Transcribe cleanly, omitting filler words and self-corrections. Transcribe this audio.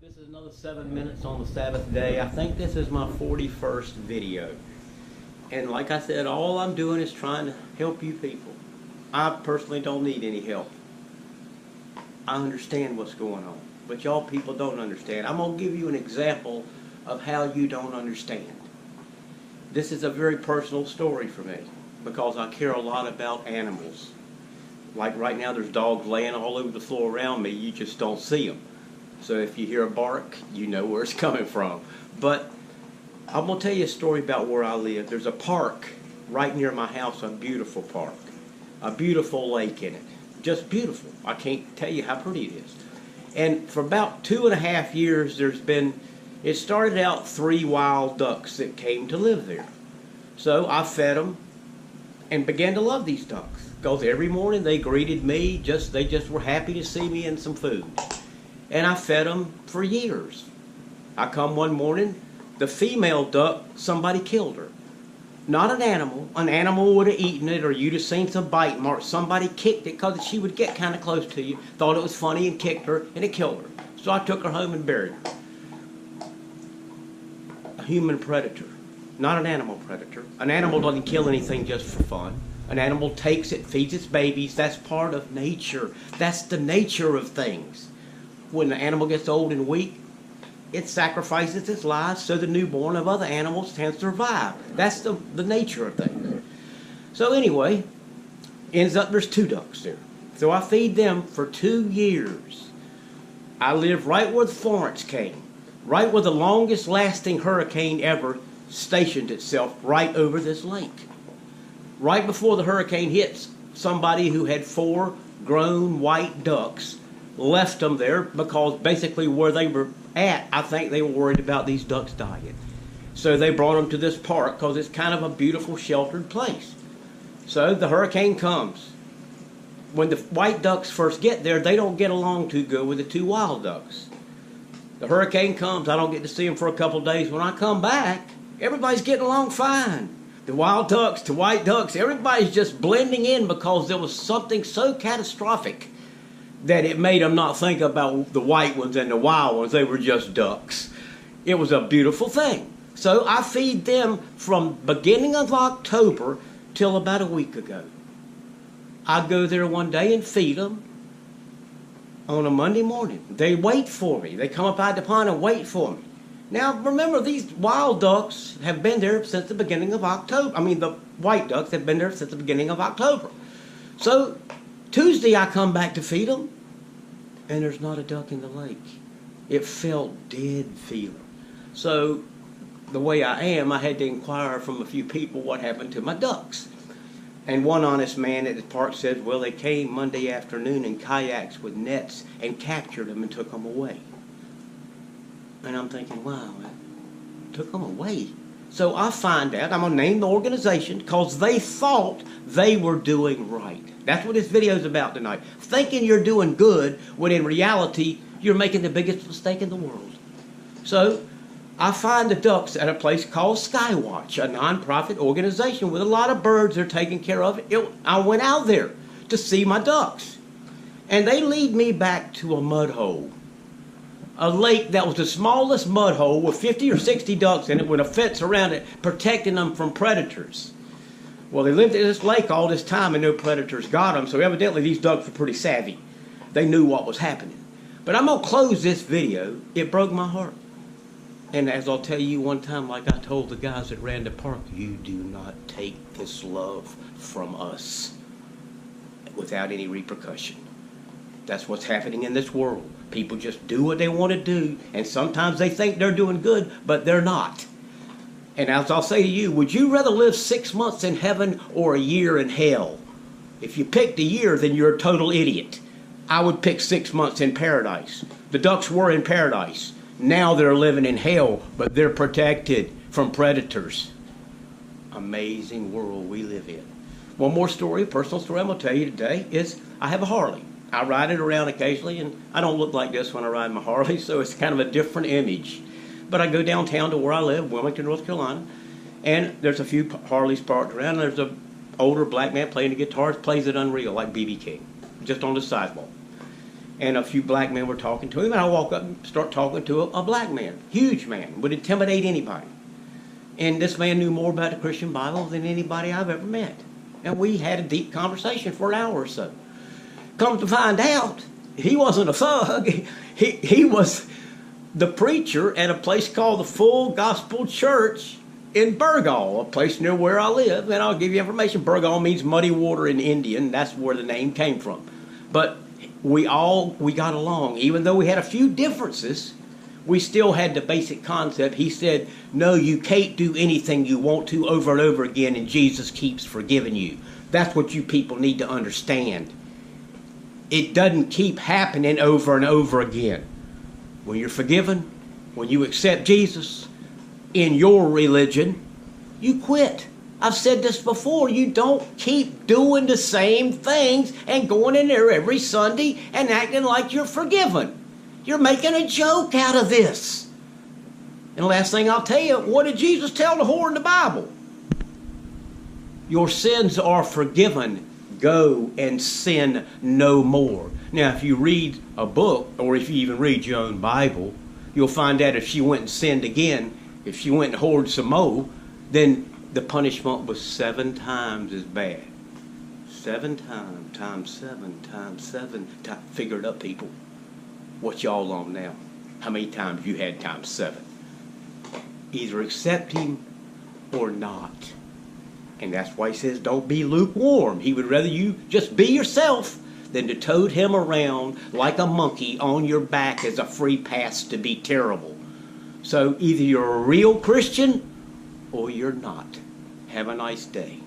This is another 7 minutes on the Sabbath day. I think this is my 41st video. And like I said, all I'm doing is trying to help you people. I personally don't need any help. I understand what's going on. But y'all people don't understand. I'm going to give you an example of how you don't understand. This is a very personal story for me because I care a lot about animals. Like right now there's dogs laying all over the floor around me. You just don't see them. So if you hear a bark, you know where it's coming from. But I'm going to tell you a story about where I live. There's a park right near my house, a beautiful park. A beautiful lake in it. Just beautiful. I can't tell you how pretty it is. And for about 2.5 years, it started out 3 wild ducks that came to live there. So I fed them and began to love these ducks. Because every morning they greeted me, they just were happy to see me and some food. And I fed them for years. I come one morning, the female duck, somebody killed her. Not an animal. An animal would have eaten it, or you'd have seen some bite marks. Somebody kicked it because she would get kind of close to you, thought it was funny and kicked her, and it killed her. So I took her home and buried her. A human predator, not an animal predator. An animal doesn't kill anything just for fun. An animal takes it, feeds its babies. That's part of nature. That's the nature of things. When the animal gets old and weak, it sacrifices its life so the newborn of other animals can survive. That's the nature of things. So anyway, ends up there's 2 ducks there. So I feed them for 2 years. I live right where Florence came, right where the longest lasting hurricane ever stationed itself right over this lake. Right before the hurricane hits, somebody who had 4 grown white ducks left them there because basically where they were at, I think they were worried about these ducks dying. So they brought them to this park because it's kind of a beautiful sheltered place. So the hurricane comes. When the white ducks first get there, they don't get along too good with the 2 wild ducks. The hurricane comes, I don't get to see them for a couple of days. When I come back, everybody's getting along fine. The wild ducks, the white ducks, everybody's just blending in because there was something so catastrophic that it made them not think about the white ones and the wild ones. They were just ducks. It was a beautiful thing. So I feed them from beginning of October till about a week ago. I go there one day and feed them on a Monday morning. They wait for me. They come up out the pond and wait for me. Now remember, these wild ducks have been there since the beginning of October. The white ducks have been there since the beginning of October. So Tuesday I come back to feed them, and there's not a duck in the lake. It felt dead feeling. So the way I am, I had to inquire from a few people what happened to my ducks. And one honest man at the park said, well, they came Monday afternoon in kayaks with nets and captured them and took them away. And I'm thinking, wow, man, took them away. So I find out, I'm going to name the organization because they thought they were doing right. That's what this video is about tonight. Thinking you're doing good when in reality you're making the biggest mistake in the world. So I find the ducks at a place called Skywatch, a non-profit organization with a lot of birds they're taking care of. I went out there to see my ducks. And they lead me back to a mud hole. A lake that was the smallest mud hole with 50 or 60 ducks in it with a fence around it protecting them from predators. Well, they lived at this lake all this time and no predators got them, so evidently these ducks were pretty savvy. They knew what was happening. But I'm going to close this video. It broke my heart. And as I'll tell you one time, like I told the guys that ran the park, you do not take this love from us without any repercussion. That's what's happening in this world. People just do what they want to do, and sometimes they think they're doing good, but they're not. And as I'll say to you, would you rather live 6 months in heaven or a year in hell? If you picked a year, then you're a total idiot. I would pick 6 months in paradise. The ducks were in paradise. Now they're living in hell, but they're protected from predators. Amazing world we live in. One more story, a personal story I'm going to tell you today is I have a Harley. I ride it around occasionally, and I don't look like this when I ride my Harley, so it's kind of a different image. But I go downtown to where I live, Wilmington, North Carolina, and there's a few Harleys parked around, and there's an older black man playing the guitar, plays it unreal, like B.B. King, just on the sidewalk. and a few black men were talking to him, and I walk up and start talking to a black man, huge man, would intimidate anybody. And this man knew more about the Christian Bible than anybody I've ever met. And we had a deep conversation for an hour or so. Come to find out, he wasn't a thug. He was the preacher at a place called the Full Gospel Church in Burgaw, a place near where I live. And I'll give you information. Burgaw means muddy water in Indian. That's where the name came from. But we got along. Even though we had a few differences, we still had the basic concept. He said, no, you can't do anything you want to over and over again, and Jesus keeps forgiving you. That's what you people need to understand. It doesn't keep happening over and over again. When you're forgiven, when you accept Jesus in your religion, you quit. I've said this before. You don't keep doing the same things and going in there every Sunday and acting like you're forgiven. You're making a joke out of this. And the last thing I'll tell you, what did Jesus tell the whore in the Bible? Your sins are forgiven. Go and sin no more. Now, if you read a book, or if you even read your own Bible, you'll find out if she went and sinned again, if she went and whored some more, then the punishment was 7 times as bad. 7 times 7. Figure it up, people. What y'all on now? How many times you had times 7? Either accept him or not. And that's why he says don't be lukewarm. He would rather you just be yourself than to tote him around like a monkey on your back as a free pass to be terrible. So either you're a real Christian or you're not. Have a nice day.